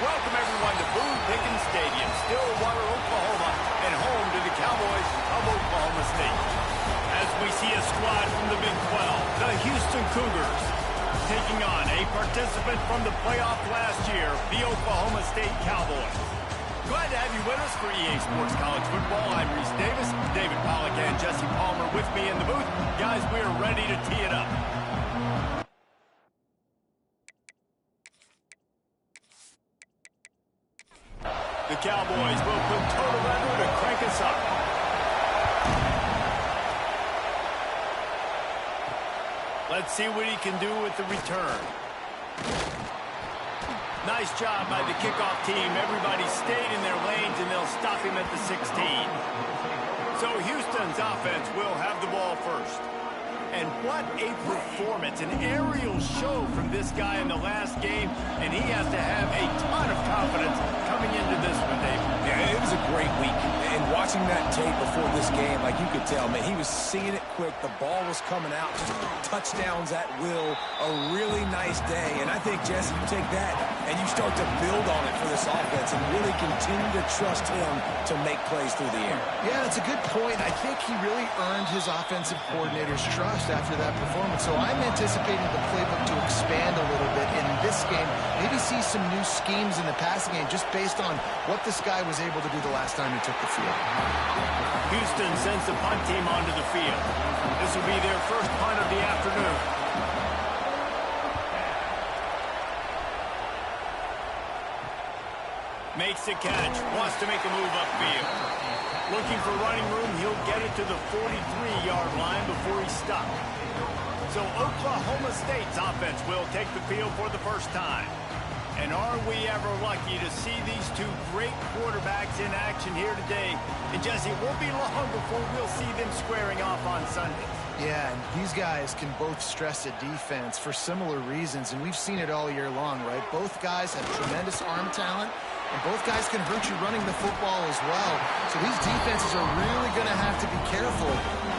Welcome everyone to Boone Pickens Stadium, Stillwater, Oklahoma, and home to the Cowboys of Oklahoma State. As we see a squad from the Big 12, the Houston Cougars, taking on a participant from the playoff last year, the Oklahoma State Cowboys. Glad to have you with us for EA Sports College Football. I'm Reese Davis, David Pollack, and Jesse Palmer with me in the booth. Guys, we are ready to tee it up. The Cowboys will put total under to crank us up. Let's see what he can do with the return. Nice job by the kickoff team. Everybody stayed in their lanes, and they'll stop him at the 16. So Houston's offense will have the ball first. And what a performance, an aerial show from this guy in the last game, and he has to have a ton of confidence coming into this one, Dave. Yeah, it was a great week. And watching that tape before this game, like you could tell, man, he was seeing it quick. The ball was coming out, just touchdowns at will. A really nice day. And I think, Jesse, you take that and you start to build on it for this offense and really continue to trust him to make plays through the air. Yeah, that's a good point. I think he really earned his offensive coordinator's trust after that performance. So I'm anticipating the playbook to expand a little bit in this game. Maybe see some new schemes in the passing game just based on what this guy was able to do the last time he took the field. Houston sends the punt team onto the field. This will be their first punt of the afternoon. Makes the catch, wants to make a move upfield. Looking for running room, he'll get it to the 43-yard line before he's stopped. So Oklahoma State's offense will take the field for the first time. And are we ever lucky to see these two great quarterbacks in action here today? And Jesse, it won't be long before we'll see them squaring off on Sundays. Yeah, and these guys can both stress a defense for similar reasons, and we've seen it all year long, right? Both guys have tremendous arm talent, and both guys can hurt you running the football as well. So these defenses are really going to have to be careful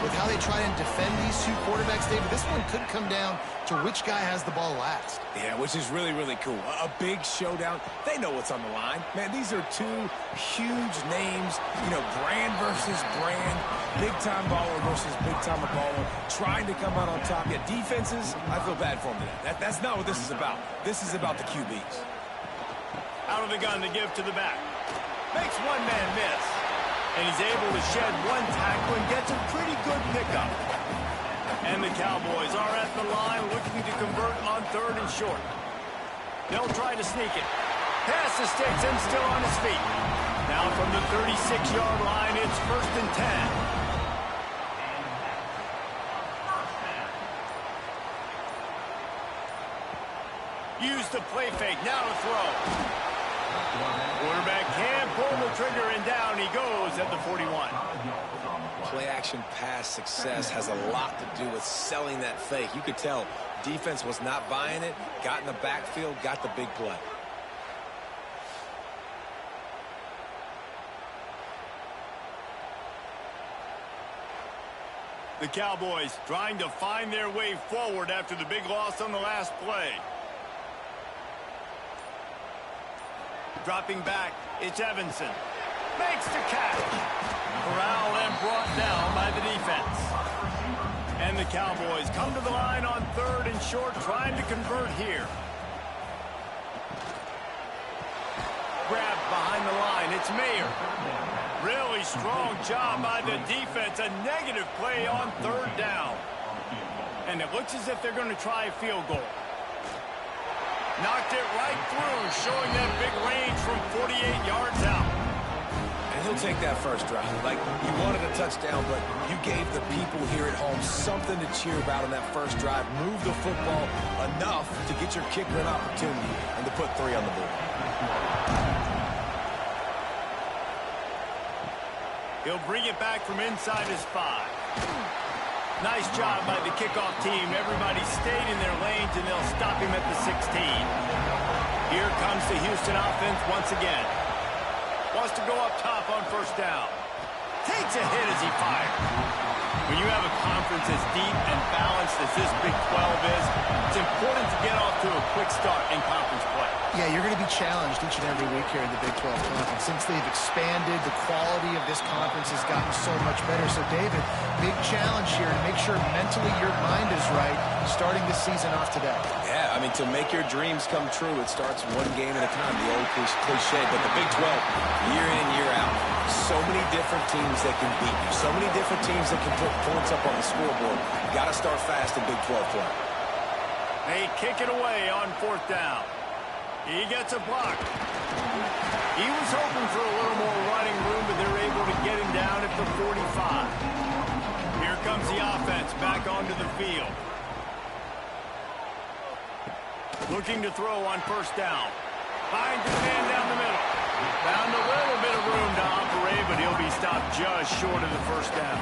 with how they try and defend these two quarterbacks, David. This one could come down to which guy has the ball last. Yeah, which is really, really cool. A big showdown. They know what's on the line. Man, these are two huge names, you know, brand versus brand, big-time baller versus big-time baller, trying to come out on top. Yeah, defenses, I feel bad for them today. That's not what this is about. This is about the QBs. Out of the gun to give to the back. Makes one man miss. And he's able to shed one tackle and gets a pretty good pickup. And the Cowboys are at the line looking to convert on 3rd and short. They'll try to sneak it. Pass the sticks and still on his feet. Now from the 36-yard line, it's 1st and 10. Use the play fake. Now to throw. Quarterback can pull the trigger, and down he goes at the 41. Play-action pass success has a lot to do with selling that fake. You could tell defense was not buying it, got in the backfield, got the big play. The Cowboys trying to find their way forward after the big loss on the last play. Dropping back, it's Evanson. Makes the catch. Corralled and brought down by the defense. And the Cowboys come to the line on 3rd and short, trying to convert here. Grabbed behind the line, it's Mayer. Really strong job by the defense. A negative play on 3rd down. And it looks as if they're going to try a field goal. Knocked it right through, showing that big range from 48 yards out. And he'll take that first drive. Like, you wanted a touchdown, but you gave the people here at home something to cheer about on that first drive. Move the football enough to get your kicker an opportunity and to put 3 on the board. He'll bring it back from inside his 5. Nice job by the kickoff team. Everybody stayed in their lanes, and they'll stop him at the 16. Here comes the Houston offense once again. Wants to go up top on 1st down. Takes a hit as he fires. When you have a conference as deep and balanced as this Big 12 is, it's important to get off to a quick start in conference play. Yeah, you're going to be challenged each and every week here in the Big 12 Conference. Since they've expanded, the quality of this conference has gotten so much better. So, David, big challenge here to make sure mentally your mind is right starting this season off today. Yeah, I mean, to make your dreams come true, it starts one game at a time, the old cliche. But the Big 12, year in and year out, so many different teams that can beat you, so many different teams that can put points up on the scoreboard. You got to start fast in Big 12 play. They kick it away on 4th down. He gets a block. He was hoping for a little more running room, but they're able to get him down at the 45. Here comes the offense back onto the field. Looking to throw on 1st down. Finds his man down the middle. Found a little bit of room to operate, but he'll be stopped just short of the 1st down.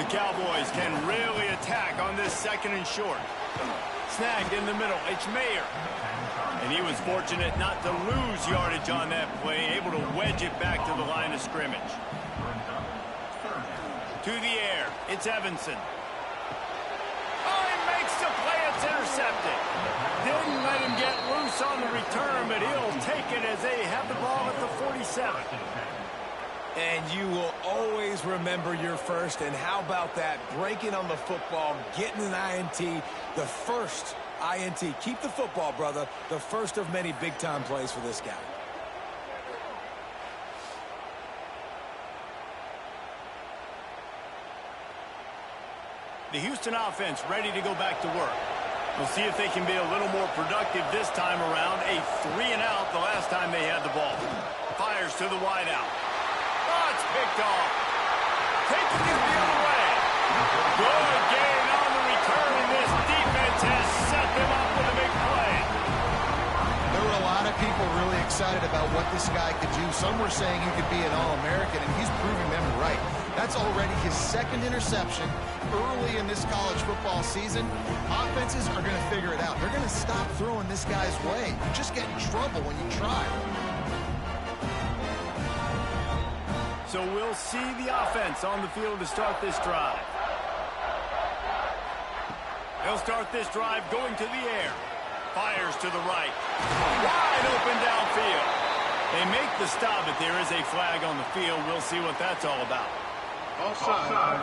The Cowboys can really attack on this 2nd and short. Snagged in the middle. It's Mayer. And he was fortunate not to lose yardage on that play, able to wedge it back to the line of scrimmage. To the air, it's Evanson. Oh, he makes the play, it's intercepted. Didn't let him get loose on the return, but he'll take it as they have the ball at the 47. And you will always remember your first, and how about that? Breaking on the football, getting an INT, the first INT. Keep the football, brother. The first of many big-time plays for this guy. The Houston offense ready to go back to work. We'll see if they can be a little more productive this time around. A 3-and-out the last time they had the ball. Fires to the wideout. Oh, it's picked off. Taking it the other way. Good gain on the return, and this defense has set them up with a big play. There were a lot of people really excited about what this guy could do. Some were saying he could be an All-American, and he's proving them right. That's already his 2nd interception early in this college football season. Offenses are going to figure it out. They're going to stop throwing this guy's way. You just get in trouble when you try. So we'll see the offense on the field to start this drive. They'll start this drive going to the air. Fires to the right. Wide open downfield. They make the stop, but there is a flag on the field. We'll see what that's all about. Offside.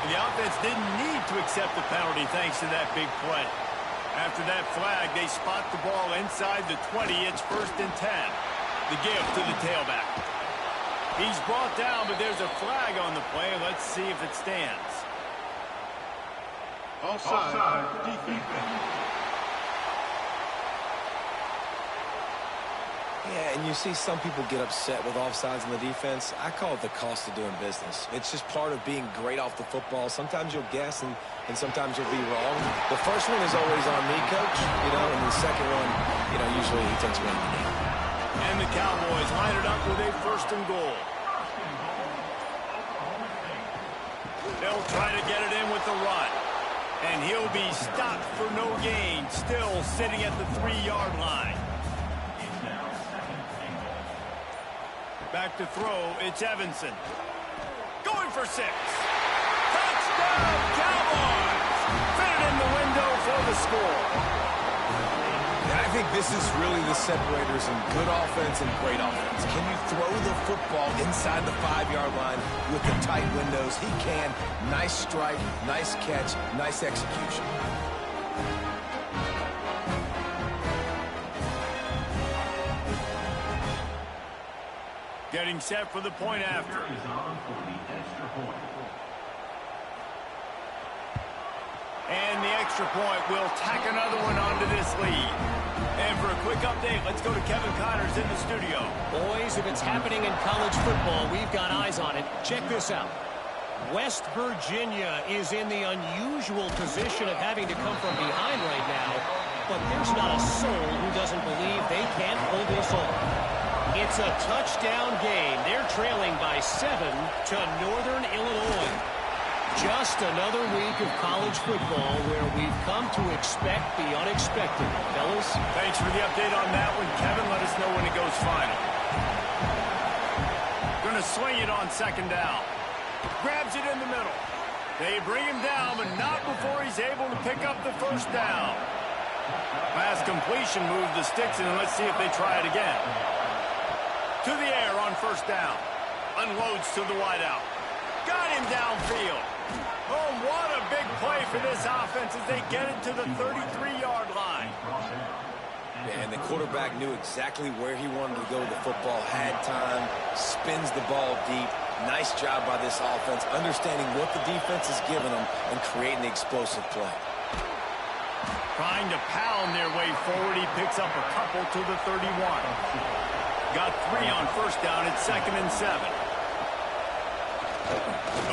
The offense didn't need to accept the penalty thanks to that big play. After that flag, they spot the ball inside the 20. It's 1st and 10. The give to the tailback. He's brought down, but there's a flag on the play. Let's see if it stands. Offside. Yeah, and you see some people get upset with offsides in the defense. I call it the cost of doing business. It's just part of being great off the football. Sometimes you'll guess, and sometimes you'll be wrong. The first one is always on me, Coach, and the second one, usually he takes away the game. And the Cowboys line it up with a 1st and goal. They'll try to get it in with the run. And he'll be stopped for no gain, still sitting at the 3-yard line. Back to throw, it's Evanson. Going for 6. Touchdown, Cowboys! Fit it in the window for the score. And I think this is really the separators in good offense and great offense. Can you throw the football inside the 5-yard line with the tight windows? He can. Nice strike, nice catch, nice execution. Getting set for the point after. And the extra point will tack another one onto this lead. And for a quick update, let's go to Kevin Connors in the studio. Boys, if it's happening in college football, we've got eyes on it. Check this out. West Virginia is in the unusual position of having to come from behind right now, but there's not a soul who doesn't believe they can't pull this off. It's a touchdown game. They're trailing by 7 to Northern Illinois. Just another week of college football where we've come to expect the unexpected. Fellas? Thanks for the update on that one, Kevin. Let us know when it goes final. Going to swing it on second down. Grabs it in the middle. They bring him down, but not before he's able to pick up the first down. Pass completion moves the sticks, and let's see if they try it again. To the air on first down. Unloads to the wideout. Got him downfield. Oh, what a big play for this offense as they get it to the 33-yard line. Yeah, and the quarterback knew exactly where he wanted to go with the football, had time, spins the ball deep. Nice job by this offense, understanding what the defense is giving them and creating the explosive play. Trying to pound their way forward. He picks up a couple to the 31. Got 3 on first down. It's 2nd and 7.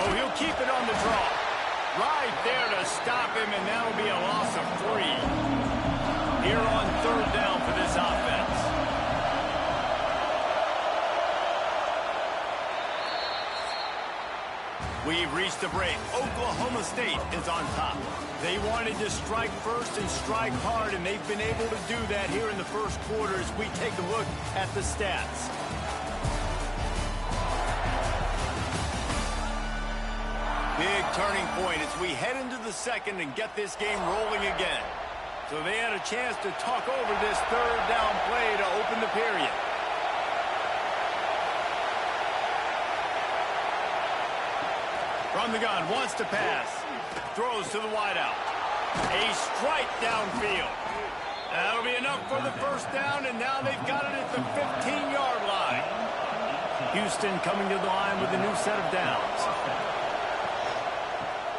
Oh, he'll keep it on the draw. Right there to stop him, and that'll be a loss of 3. Here on 3rd down for this offense. We've reached the break. Oklahoma State is on top. They wanted to strike first and strike hard, and they've been able to do that here in the first quarter as we take a look at the stats. Big turning point as we head into the second and get this game rolling again. So they had a chance to talk over this 3rd down play to open the period. From the gun, wants to pass. Throws to the wideout. A strike downfield. That'll be enough for the first down, and now they've got it at the 15-yard line. Houston coming to the line with a new set of downs.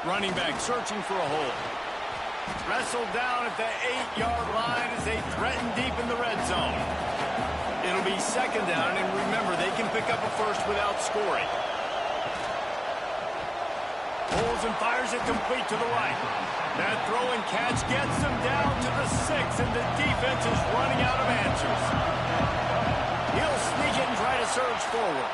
Running back searching for a hole. Wrestled down at the 8-yard line as they threaten deep in the red zone. It'll be 2nd down, and remember, they can pick up a first without scoring. Pulls and fires it complete to the right. That throw and catch gets them down to the 6, and the defense is running out of answers. He'll sneak it and try to surge forward.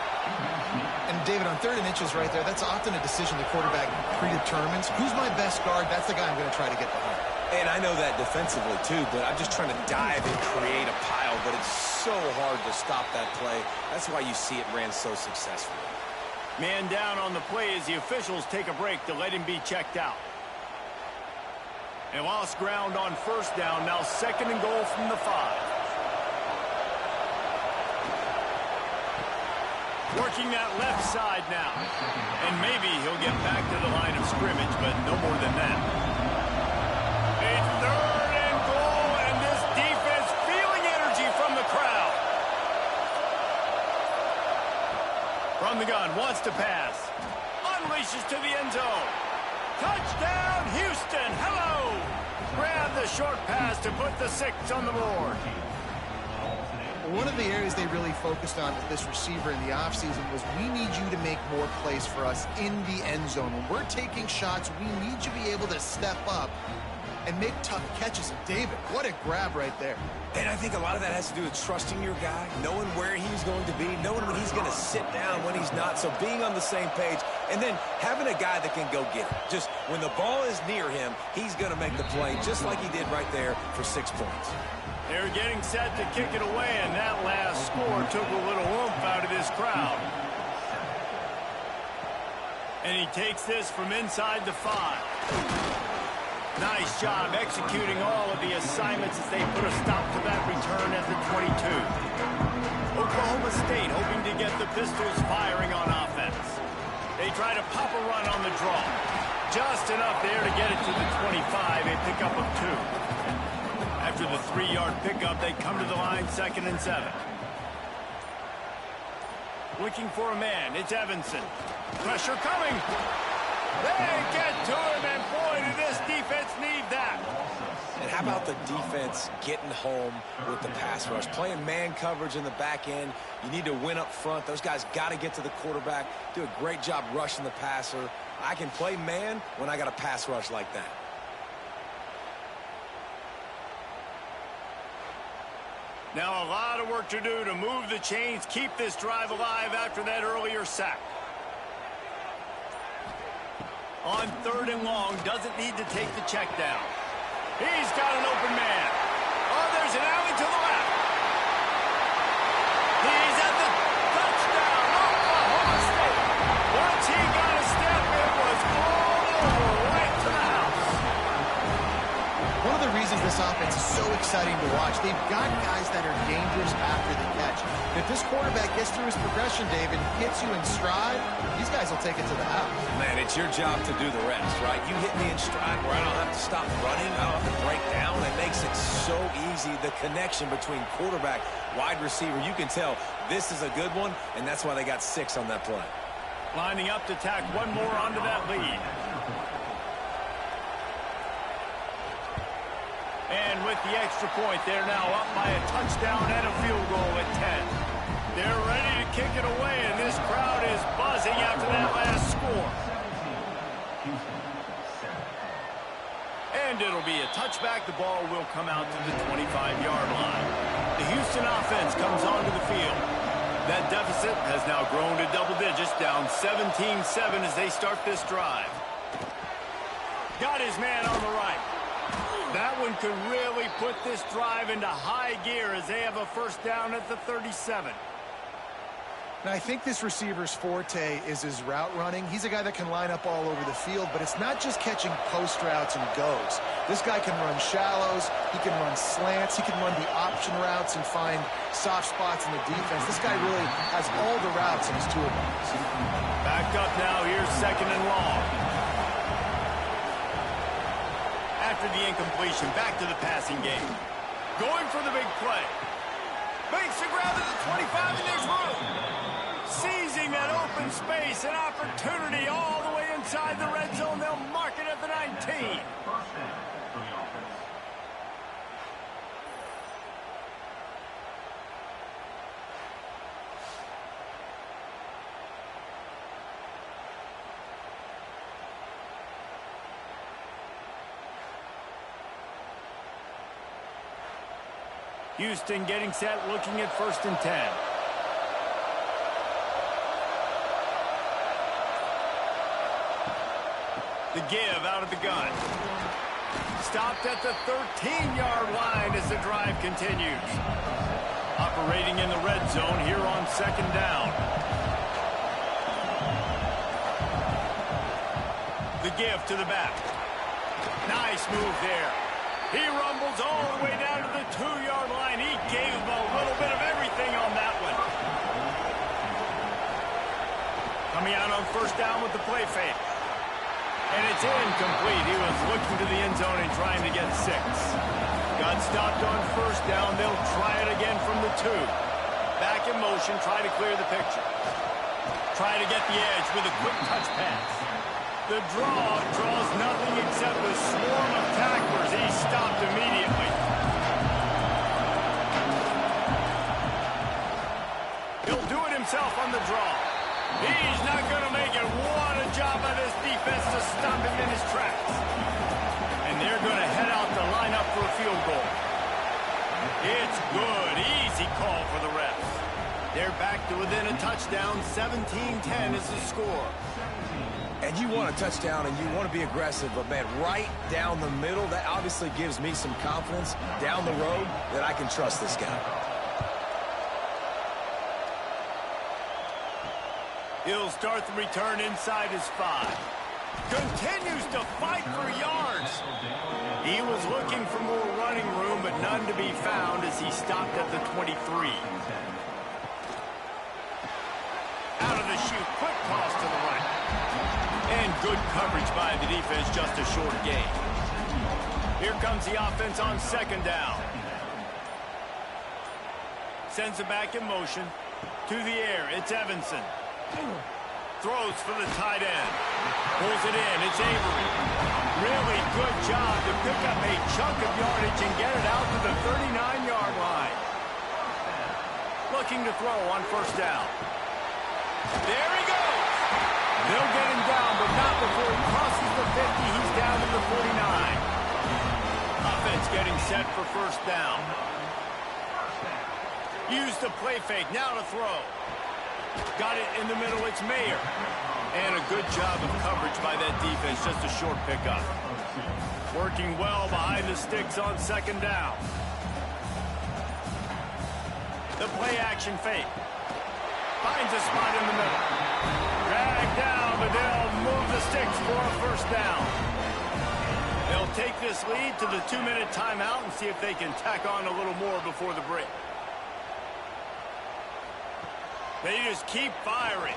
And David, on 3rd and inches right there, that's often a decision the quarterback predetermines. Who's my best guard? That's the guy I'm going to try to get behind. And I know that defensively, too, but I'm just trying to dive and create a pile, but it's so hard to stop that play. That's why you see it ran so successfully. Man down on the play as the officials take a break to let him be checked out. And lost ground on first down, now 2nd and goal from the 5. Working that left side now. And maybe he'll get back to the line of scrimmage, but no more than that. A 3rd and goal, and this defense feeling energy from the crowd. From the gun, wants to pass. Unleashes to the end zone. Touchdown, Houston. Hello. Grab the short pass to put the 6 on the board. One of the areas they really focused on with this receiver in the offseason was we need you to make more plays for us in the end zone. When we're taking shots, we need you to be able to step up and make tough catches. And David, what a grab right there. And I think a lot of that has to do with trusting your guy, knowing where he's going to be, knowing when he's going to sit down, when he's not. So being on the same page, and then having a guy that can go get it. Just when the ball is near him, he's going to make the play, just like he did right there for 6 points. They're getting set to kick it away, and that last score took a little oomph out of this crowd. And he takes this from inside the 5. Nice job executing all of the assignments as they put a stop to that return at the 22. Oklahoma State hoping to get the Pistols firing on offense. They try to pop a run on the draw. Just enough there to get it to the 25, a pickup of 2. After the 3-yard pickup, they come to the line 2nd and 7. Looking for a man. It's Evanson. Pressure coming. They get to him, and boy, did this defense need that. And how about the defense getting home with the pass rush? Playing man coverage in the back end. You need to win up front. Those guys got to get to the quarterback. Do a great job rushing the passer. I can play man when I got a pass rush like that. Now a lot of work to do to move the chains, keep this drive alive after that earlier sack. On 3rd and long, doesn't need to take the check down. He's got an open man. Oh, there's an alley to the left. He's at the touchdown. Oklahoma stretches this offense is so exciting to watch. They've got guys that are dangerous after the catch. And if this quarterback gets through his progression, David, hits you in stride, these guys will take it to the house. Man, it's your job to do the rest, right? You hit me in stride where I don't have to stop running. I don't have to break down. It makes it so easy, the connection between quarterback, wide receiver. You can tell this is a good one, and that's why they got 6 on that play. Lining up to tack one more onto that lead. And with the extra point, they're now up by a touchdown and a field goal at 10. They're ready to kick it away, and this crowd is buzzing after that last score. And it'll be a touchback. The ball will come out to the 25-yard line. The Houston offense comes onto the field. That deficit has now grown to double digits, down 17-7 as they start this drive. Got his man on the right. That one could really put this drive into high gear as they have a first down at the 37. Now, I think this receiver's forte is his route running. He's a guy that can line up all over the field, but it's not just catching post routes and goes. This guy can run shallows, he can run slants, he can run the option routes and find soft spots in the defense. This guy really has all the routes in his toolbox. Backed up now, here's 2nd and long. After the incompletion, back to the passing game. Going for the big play. Makes the grab at the 25, and there's room. Seizing that open space, an opportunity all the way inside the red zone. They'll mark it at the 19. Houston getting set, looking at 1st and 10. The give out of the gun. Stopped at the 13-yard line as the drive continues. Operating in the red zone here on 2nd down. The give to the back. Nice move there. He rumbles all the way down to the 2-yard line. He gave him a little bit of everything on that one. Coming out on 1st down with the play fake. And it's incomplete. He was looking to the end zone and trying to get 6. Got stopped on 1st down. They'll try it again from the 2. Back in motion, try to clear the picture. Try to get the edge with a quick touch pass. The draw draws nothing except a swarm of tacklers. He stopped immediately. He'll do it himself on the draw. He's not going to make it. What a job by this defense to stop him in his tracks. And they're going to head out to line up for a field goal. It's good. Easy call for the refs. They're back to within a touchdown. 17-10 is the score. And you want a touchdown and you want to be aggressive, but man, right down the middle, that obviously gives me some confidence down the road that I can trust this guy. He'll start the return inside his 5. Continues to fight for yards. He was looking for more running room, but none to be found as he stopped at the 23. Out of the chute, quick toss to the right. And good coverage by the defense, just a short gain. Here comes the offense on 2nd down. Sends it back in motion. To the air, it's Evanson. Throws for the tight end. Pulls it in, it's Avery. Really good job to pick up a chunk of yardage and get it out to the 39-yard line. Looking to throw on 1st down. There he goes. They'll get him down, but not before he crosses the 50. He's down to the 49. Offense getting set for 1st down. Use the play fake, now to throw. Got it in the middle, it's Mayer. And a good job of coverage by that defense, just a short pickup. Working well behind the sticks on 2nd down. The play action fake. Finds a spot in the middle. Dragged down, but they'll move the sticks for a 1st down. They'll take this lead to the 2-minute timeout and see if they can tack on a little more before the break. They just keep firing.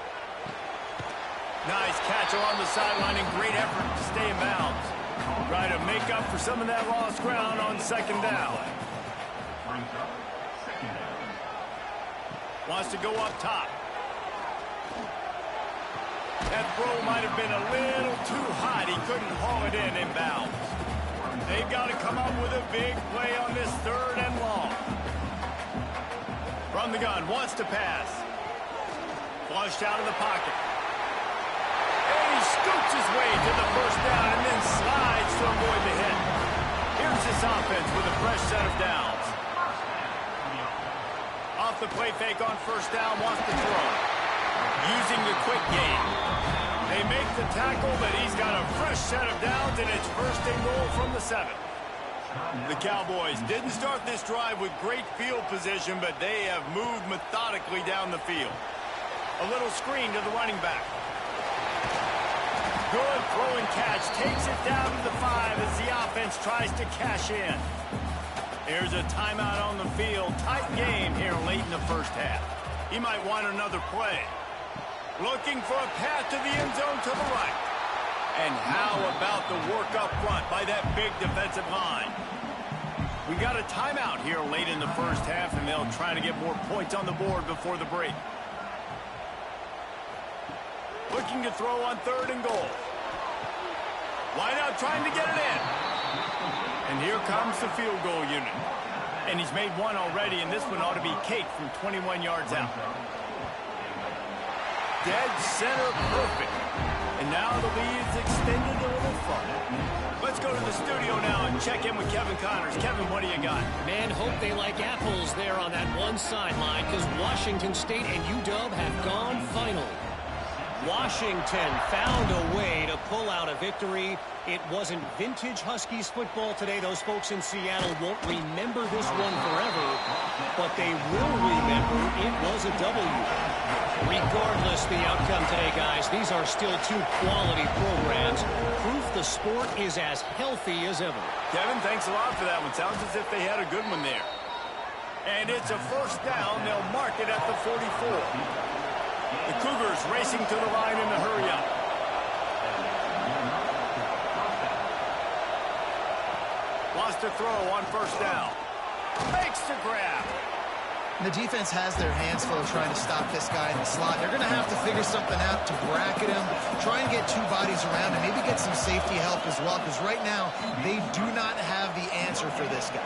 Nice catch along the sideline and great effort to stay in bounds. Try to make up for some of that lost ground on second down. Wants to go up top. That throw might have been a little too hot. He couldn't haul it in inbounds. They've got to come up with a big play on this 3rd and long. From the gun, wants to pass. Flushed out of the pocket. And he scoots his way to the 1st down and then slides to avoid the hit. Here's this offense with a fresh set of downs. Off the play fake on 1st down, wants to throw. Using the quick game. They make the tackle, but he's got a fresh set of downs, and it's 1st and goal from the 7. The Cowboys didn't start this drive with great field position, but they have moved methodically down the field. A little screen to the running back. Good throwing catch. Takes it down to the 5 as the offense tries to cash in. Here's a timeout on the field. Tight game here late in the 1st half. He might want another play. Looking for a path to the end zone to the right. And how about the work up front by that big defensive line? We got a timeout here late in the 1st half, and they'll try to get more points on the board before the break. Looking to throw on 3rd and goal. Wide out trying to get it in. And here comes the field goal unit. And he's made one already, and this one ought to be cake from 21 yards out. Dead center perfect. And now the lead's extended a little further. Let's go to the studio now and check in with Kevin Connors. Kevin, what do you got? Man, hope they like apples there on that one sideline, because Washington State and UW have gone final. Washington found a way to pull out a victory. It wasn't vintage Huskies football today. Those folks in Seattle won't remember this one forever, but they will remember it was a W. Regardless the outcome today, guys, these are still 2 quality programs. Proof the sport is as healthy as ever. Kevin, thanks a lot for that one. Sounds as if they had a good one there. And it's a 1st down. They'll mark it at the 44. The Cougars racing to the line in the hurry-up. Wants to throw on 1st down. Makes the grab. The defense has their hands full trying to stop this guy in the slot. They're going to have to figure something out to bracket him, try and get 2 bodies around and maybe get some safety help as well, because right now they do not have the answer for this guy.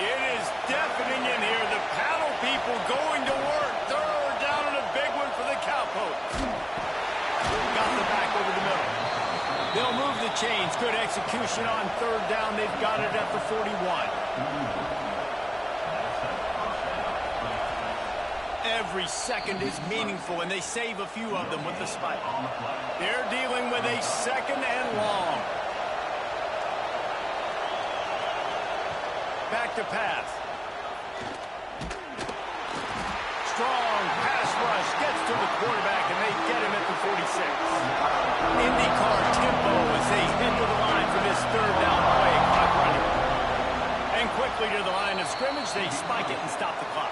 It is deafening in here. The paddle people going to work. 3rd down and a big one for the Cowpokes. Got the back over the middle. They'll move the chains. Good execution on 3rd down. They've got it at the 41. Every second is meaningful, and they save a few of them with the spike. They're dealing with a 2nd and long. Back to pass. Strong pass rush gets to the quarterback, and they get him at the 46. IndyCar tempo as they head to the line for this 3rd down play. Clock running. And quickly to the line of scrimmage, they spike it and stop the clock.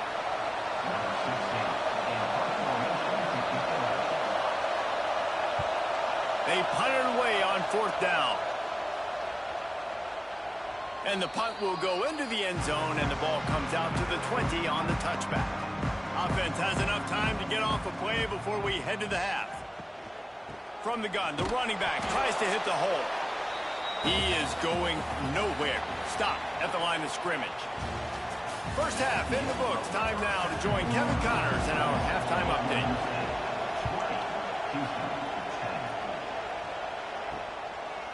They punt it away on 4th down. And the punt will go into the end zone, and the ball comes out to the 20 on the touchback. Offense has enough time to get off a play before we head to the half. From the gun, the running back tries to hit the hole. He is going nowhere. Stop at the line of scrimmage. 1st half in the books. Time now to join Kevin Connors in our halftime update.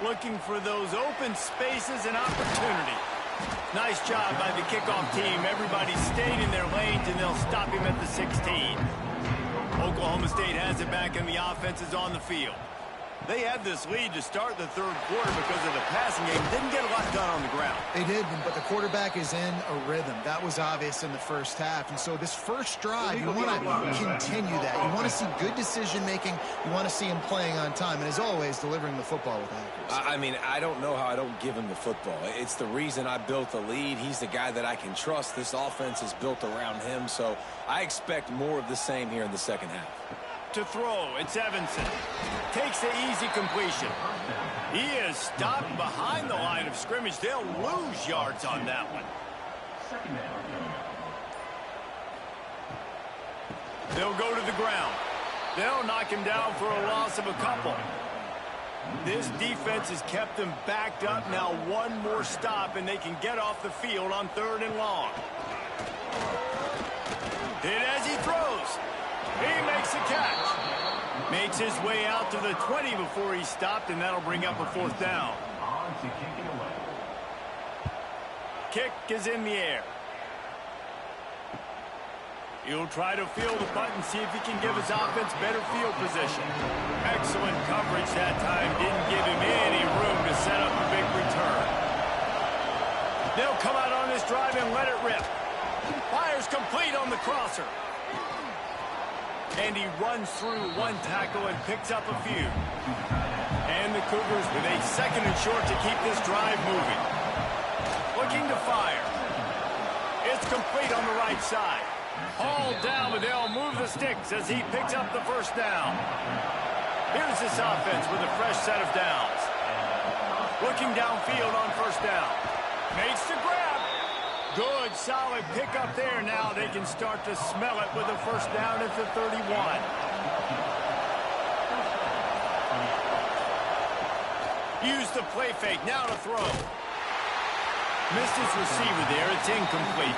Looking for those open spaces and opportunity. Nice job by the kickoff team. Everybody stayed in their lanes, and they'll stop him at the 16. Oklahoma State has it back, and the offense is on the field. They had this lead to start the third quarter because of the passing game. Didn't get a lot done on the ground. They did, but the quarterback is in a rhythm. That was obvious in the first half. And so this first drive, you want to continue that. You want to see good decision-making. You want to see him playing on time. And as always, delivering the football with accuracy. I mean, I don't know how I don't give him the football. It's the reason I built the lead. He's the guy that I can trust. This offense is built around him. So I expect more of the same here in the second half. To throw, it's Evanson. Takes the easy completion. He is stopped behind the line of scrimmage. They'll lose yards on that one. They'll go to the ground. They'll knock him down for a loss of a couple. This defense has kept them backed up. Now one more stop, and they can get off the field on 3rd and long. Hit as he throws. He makes the catch. Makes his way out to the 20 before he stopped, and that'll bring up a 4th down. Kick is in the air. He'll try to field the punt and see if he can give his offense better field position. Excellent coverage that time. Didn't give him any room to set up a big return. They'll come out on this drive and let it rip. Fires complete on the crosser. And he runs through one tackle and picks up a few. And the Cougars with a 2nd and short to keep this drive moving. Looking to fire. It's complete on the right side. Hauled down, but they'll move the sticks as he picks up the 1st down. Here's this offense with a fresh set of downs. Looking downfield on 1st down. Makes the grab. Good, solid pickup there. Now they can start to smell it with a 1st down at the 31. Use the play fake. Now to throw. Missed his receiver there. It's incomplete.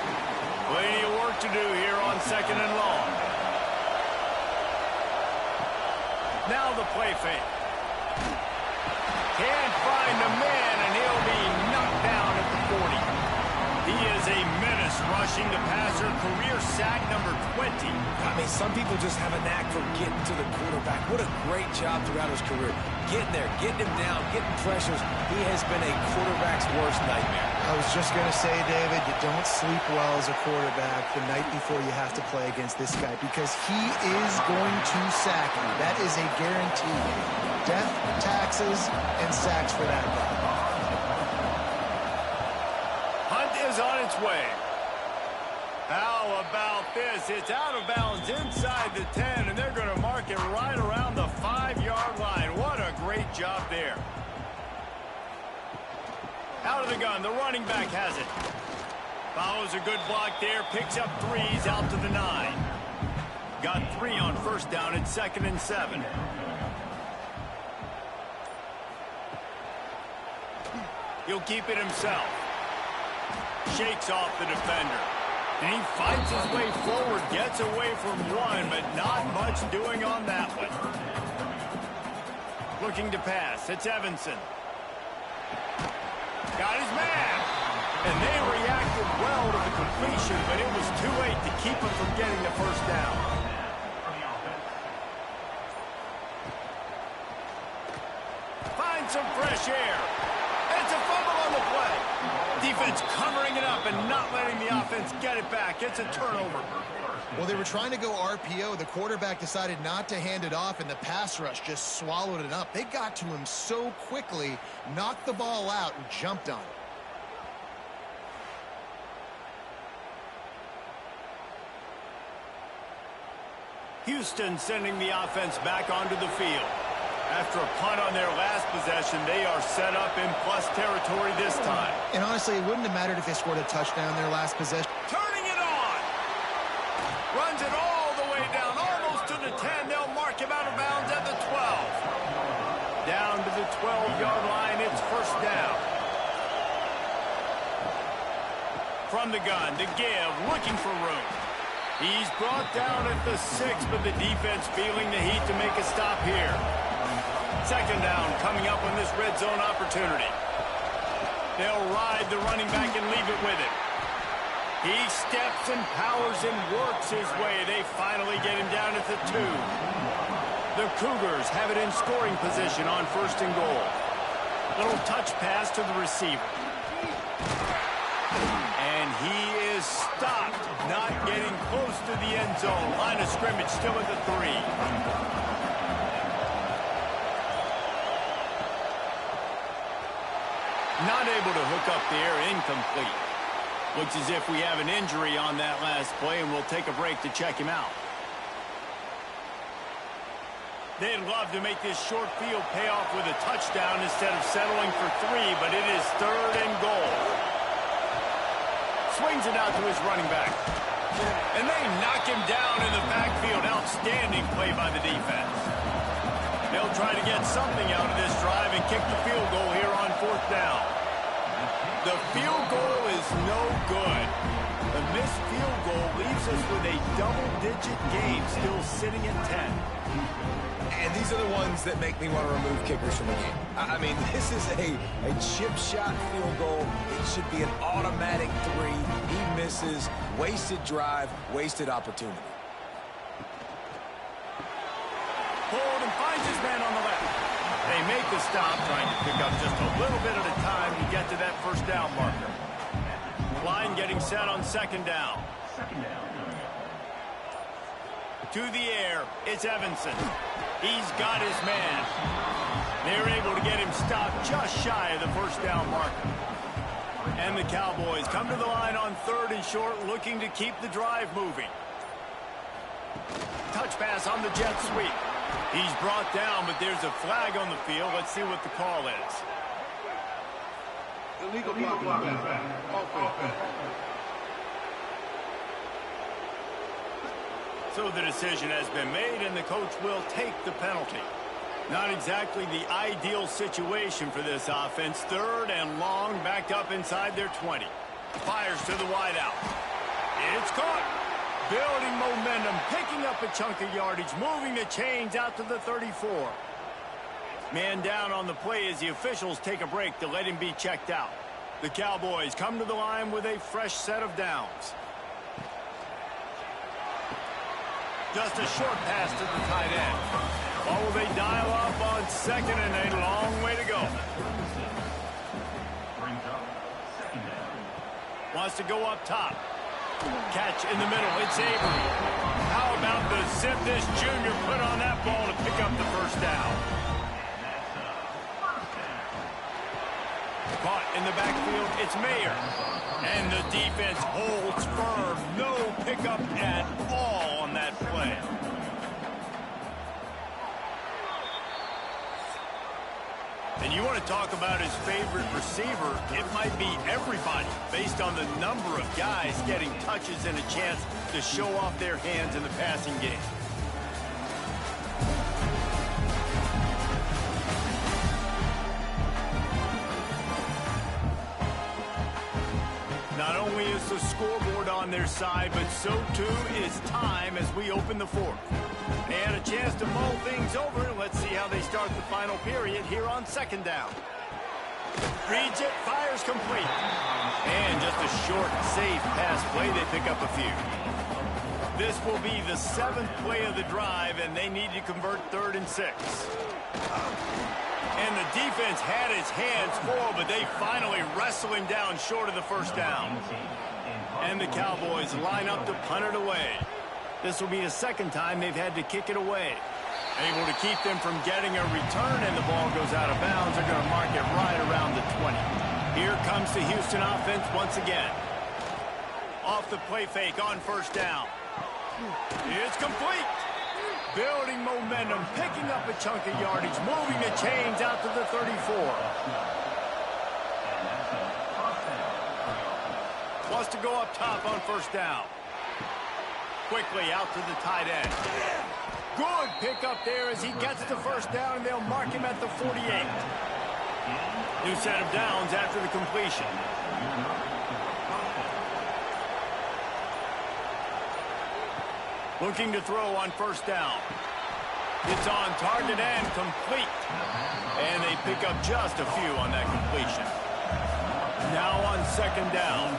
Plenty of work to do here on 2nd and long. Now the play fake. Can't find the man, and he'll be knocked down at the 40. He is a menace rushing the passer. Career sack number 20. I mean, some people just have a knack for getting to the quarterback. What a great job throughout his career. Getting there, getting him down, getting pressures. He has been a quarterback's worst nightmare. I was just going to say, David, you don't sleep well as a quarterback the night before you have to play against this guy because he is going to sack you. That is a guarantee. Death, taxes, and sacks for that guy. Is on its way. How about this? It's out of bounds inside the 10, and they're going to mark it right around the 5-yard line. What a great job there. Out of the gun, the running back has it. Follows a good block there, picks up 3s out to the 9. Got 3 on 1st down at 2nd and 7. He'll keep it himself. Shakes off the defender. And he fights his way forward, gets away from one, but not much doing on that one. Looking to pass. It's Evanson. Got his man. And they reacted well to the completion, but it was too late to keep him from getting the 1st down. Find some fresh air. It's a fumble on the play. Defense covering it up and not letting the offense get it back. It's a turnover. Well, they were trying to go RPO. The quarterback decided not to hand it off, and the pass rush just swallowed it up. They got to him so quickly, knocked the ball out, and jumped on it. Houston sending the offense back onto the field. After a punt on their last possession, they are set up in plus territory this time. And honestly, it wouldn't have mattered if they scored a touchdown their last possession. Turning it on. Runs it all the way down, almost to the 10. They'll mark him out of bounds at the 12. Down to the 12-yard line, it's 1st down. From the gun, to give, looking for room. He's brought down at the 6, but the defense feeling the heat to make a stop here. 2nd down coming up on this red zone opportunity. They'll ride the running back and leave it with him. He steps and powers and works his way. They finally get him down at the 2. The Cougars have it in scoring position on 1st and goal. Little touch pass to the receiver. And he is stopped, not getting close to the end zone. Line of scrimmage still at the 3. Not able to hook up there, incomplete. Looks as if we have an injury on that last play, and we'll take a break to check him out. They'd love to make this short field pay off with a touchdown instead of settling for 3, but it is 3rd and goal. Swings it out to his running back. And they knock him down in the backfield. Outstanding play by the defense. They'll try to get something out of this drive and kick the field goal here on 4th down. The field goal is no good. The missed field goal leaves us with a double-digit game still sitting at 10. And these are the ones that make me want to remove kickers from the game. I mean, this is a chip shot field goal. It should be an automatic 3. He misses. Wasted drive, wasted opportunity. Hold and finds his man on the left. They make the stop, trying to pick up just a little bit at a time to get to that 1st down marker. Line getting set on 2nd down. To the air, it's Evanson. He's got his man. They're able to get him stopped just shy of the 1st down marker. And the Cowboys come to the line on 3rd and short, looking to keep the drive moving. Touch pass on the jet sweep. He's brought down, but there's a flag on the field. Let's see what the call is. Illegal blocking. Offense. So the decision has been made, and the coach will take the penalty. Not exactly the ideal situation for this offense. 3rd and long, backed up inside their 20. Fires to the wideout. It's caught. Building momentum, picking up a chunk of yardage, moving the chains out to the 34. Man down on the play as the officials take a break to let him be checked out. The Cowboys come to the line with a fresh set of downs. Just a short pass to the tight end. Or will they dial up on 2nd and a long way to go? Wants to go up top. Catch in the middle. It's Avery. How about the zip this junior put on that ball to pick up the 1st down? Caught in the backfield. It's Mayer. And the defense holds firm. No pickup at all on that play. And you want to talk about his favorite receiver, it might be everybody based on the number of guys getting touches and a chance to show off their hands in the passing game. Not only is the scoreboard on their side, but so too is time as we open the 4th. And a chance to mull things over. Let's see how they start the final period here on 2nd down. Reads it, fires complete. And just a short, safe pass play. They pick up a few. This will be the 7th play of the drive, and they need to convert 3rd and 6. And the defense had his hands full, but they finally wrestle him down short of the 1st down. And the Cowboys line up to punt it away. This will be the 2nd time they've had to kick it away. Able to keep them from getting a return, and the ball goes out of bounds. They're going to mark it right around the 20. Here comes the Houston offense once again. Off the play fake on 1st down. It's complete. Building momentum, picking up a chunk of yardage, moving the chains out to the 34. Wants to go up top on 1st down. Quickly out to the tight end. Good pickup there as he gets the 1st down, and they'll mark him at the 48. New set of downs after the completion. Looking to throw on 1st down. It's on target and complete. And they pick up just a few on that completion. Now on 2nd down.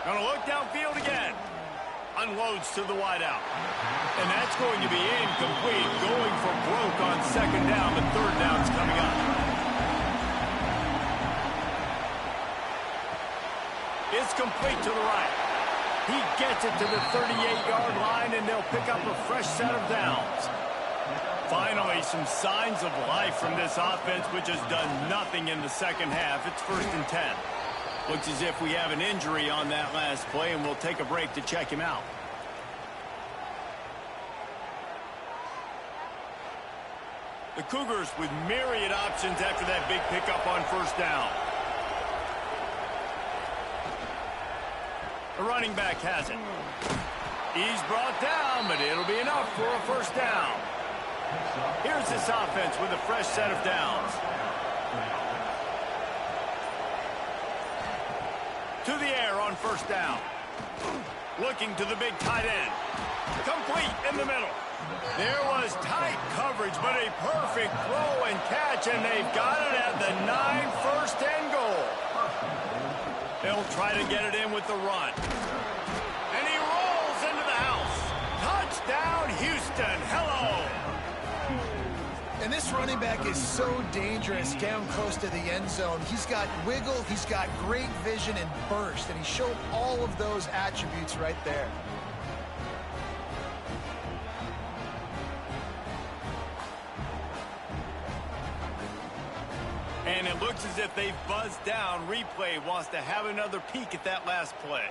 Gonna look downfield again. unloads to the wideout. And that's going to be incomplete. Going for broke on second down. The third down's coming up. It's complete to the right. He gets it to the 38-yard line, and they'll pick up a fresh set of downs. Finally, some signs of life from this offense, which has done nothing in the second half. It's 1st and 10. Looks as if we have an injury on that last play, and we'll take a break to check him out. The Cougars with myriad options after that big pickup on first down. The running back has it. He's brought down, but it'll be enough for a first down. Here's this offense with a fresh set of downs. To the air on first down. Looking to the big tight end. Complete in the middle. There was tight coverage, but a perfect throw and catch, and they've got it at the 9, 1st and goal. They'll try to get it in with the run. And he rolls into the house. Touchdown, Houston. Hello. And this running back is so dangerous down close to the end zone. He's got wiggle, he's got great vision and burst, and he showed all of those attributes right there. And it looks as if they've buzzed down. Replay wants to have another peek at that last play.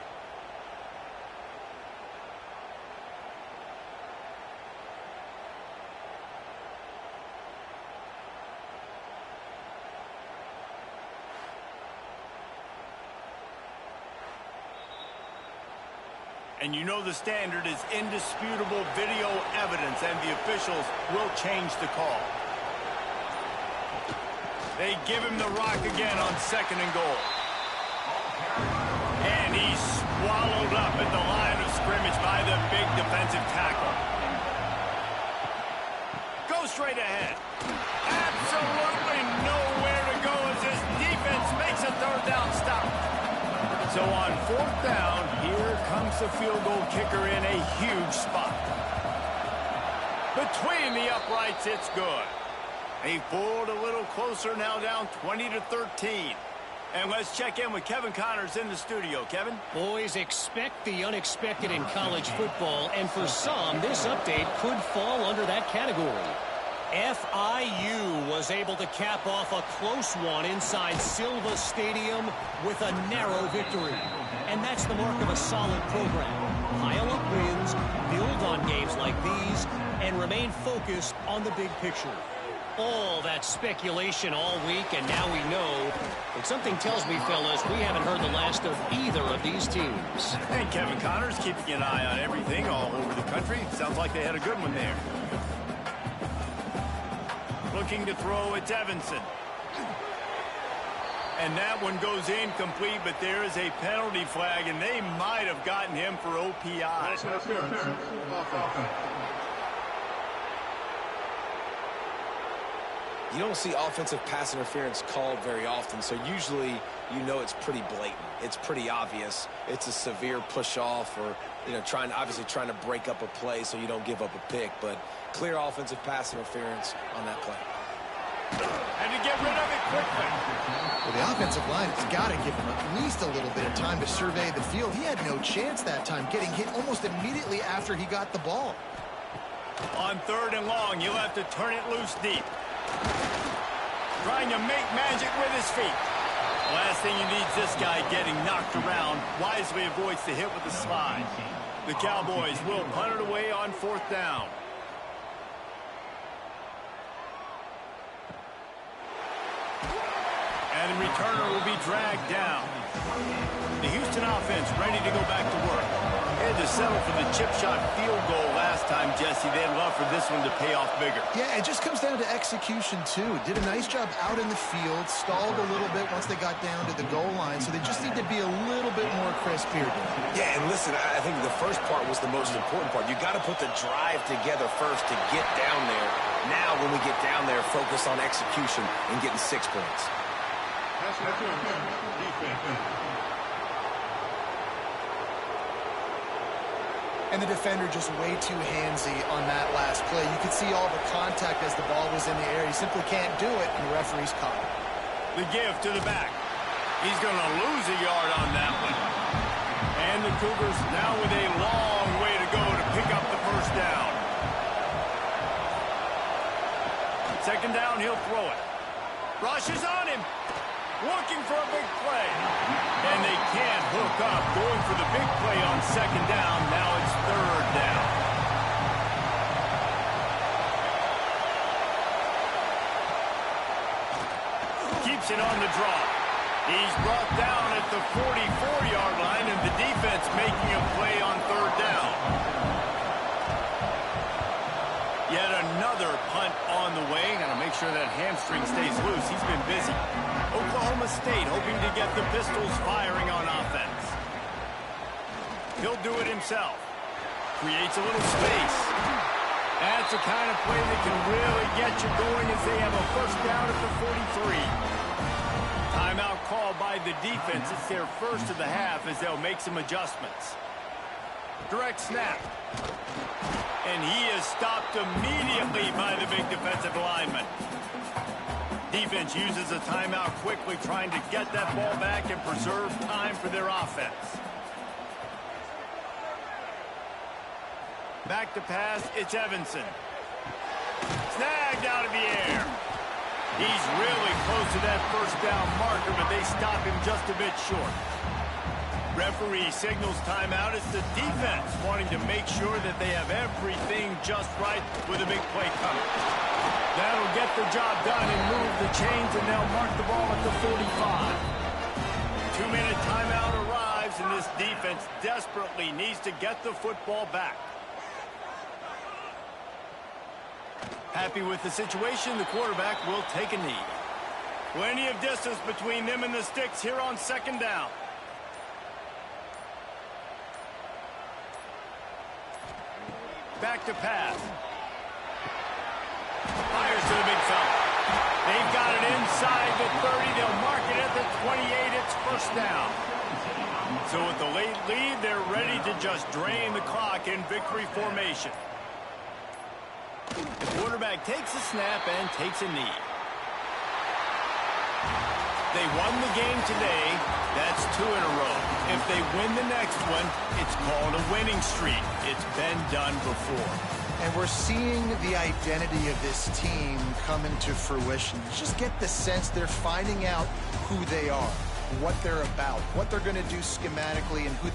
And you know the standard is indisputable video evidence, and the officials will change the call. They give him the rock again on 2nd and goal. And he's swallowed up at the line of scrimmage by the big defensive tackle. Go straight ahead. Absolutely nowhere to go as his defense makes a third down stop. So on 4th down, here comes the field goal kicker in a huge spot. Between the uprights, it's good. They pulled a little closer, now down 20-13. And let's check in with Kevin Connors in the studio. Kevin? Boys, expect the unexpected in college football, and for some, this update could fall under that category. FIU was able to cap off a close one inside Silva Stadium with a narrow victory. And that's the mark of a solid program. Pile up wins, build on games like these, and remain focused on the big picture. All that speculation all week, and now we know. But something tells me, fellas, we haven't heard the last of either of these teams. And Kevin Connors keeping an eye on everything all over the country. Sounds like they had a good one there. Looking to throw, it's Evanson. And that one goes incomplete, but there is a penalty flag, and they might have gotten him for OPI. You don't see offensive pass interference called very often, so usually you know it's pretty blatant. It's pretty obvious. It's a severe push-off or, obviously trying to break up a play so you don't give up a pick, but clear offensive pass interference on that play. And to get rid of it quickly. Well, the offensive line has got to give him at least a little bit of time to survey the field. He had no chance that time, getting hit almost immediately after he got the ball. On 3rd and long, you'll have to turn it loose deep. Trying to make magic with his feet. The last thing you need is this guy getting knocked around. Wisely avoids the hit with the slide. The Cowboys will punt it away on 4th down. And the returner will be dragged down. The Houston offense ready to go back to work. They had to settle for the chip shot field goal last time, Jesse. They'd love for this one to pay off bigger. Yeah, it just comes down to execution, too. Did a nice job out in the field, stalled a little bit once they got down to the goal line, so they just need to be a little bit more crisp here. Yeah, and listen, I think the first part was the most important part. You got to put the drive together first to get down there. Now, when we get down there, focus on execution and getting 6 points. And the defender just way too handsy on that last play. You could see all the contact as the ball was in the air. He simply can't do it, and the referee's caught it. The give to the back. He's going to lose a yard on that one. And the Cougars now with a long way to go to pick up the first down. Second down, he'll throw it. Rush is on him. Looking for a big play. And they can't hook up. Going for the big play on second down. Now it's third down. Keeps it on the draw. He's brought down at the 44-yard line, and the defense making a play on third down. Yet another punt on the way. Got to make sure that hamstring stays loose. He's been busy. Oklahoma State hoping to get the Pistols firing on offense. He'll do it himself. Creates a little space. That's the kind of play that can really get you going as they have a first down at the 43. Timeout called by the defense. It's their first of the half as they'll make some adjustments. Direct snap. And he is stopped immediately by the big defensive lineman. Defense uses a timeout quickly, trying to get that ball back and preserve time for their offense. Back to pass, it's Evanson. Snagged out of the air. He's really close to that first down marker, but they stop him just a bit short. Referee signals timeout. It's the defense wanting to make sure that they have everything just right with a big play coming. That'll get the job done and move the chains, and they'll mark the ball at the 45. 2-minute timeout arrives, and this defense desperately needs to get the football back. Happy with the situation, the quarterback will take a knee. Plenty of distance between them and the sticks here on second down. Back to pass. Fires to the big fella. They've got it inside the 30. They'll mark it at the 28. It's first down. So with the late lead, they're ready to just drain the clock in victory formation. The quarterback takes a snap and takes a knee. They won the game today. That's 2 in a row. If they win the next one, it's called a winning streak. It's been done before. And we're seeing the identity of this team come into fruition. You just get the sense they're finding out who they are, what they're about, what they're going to do schematically, and who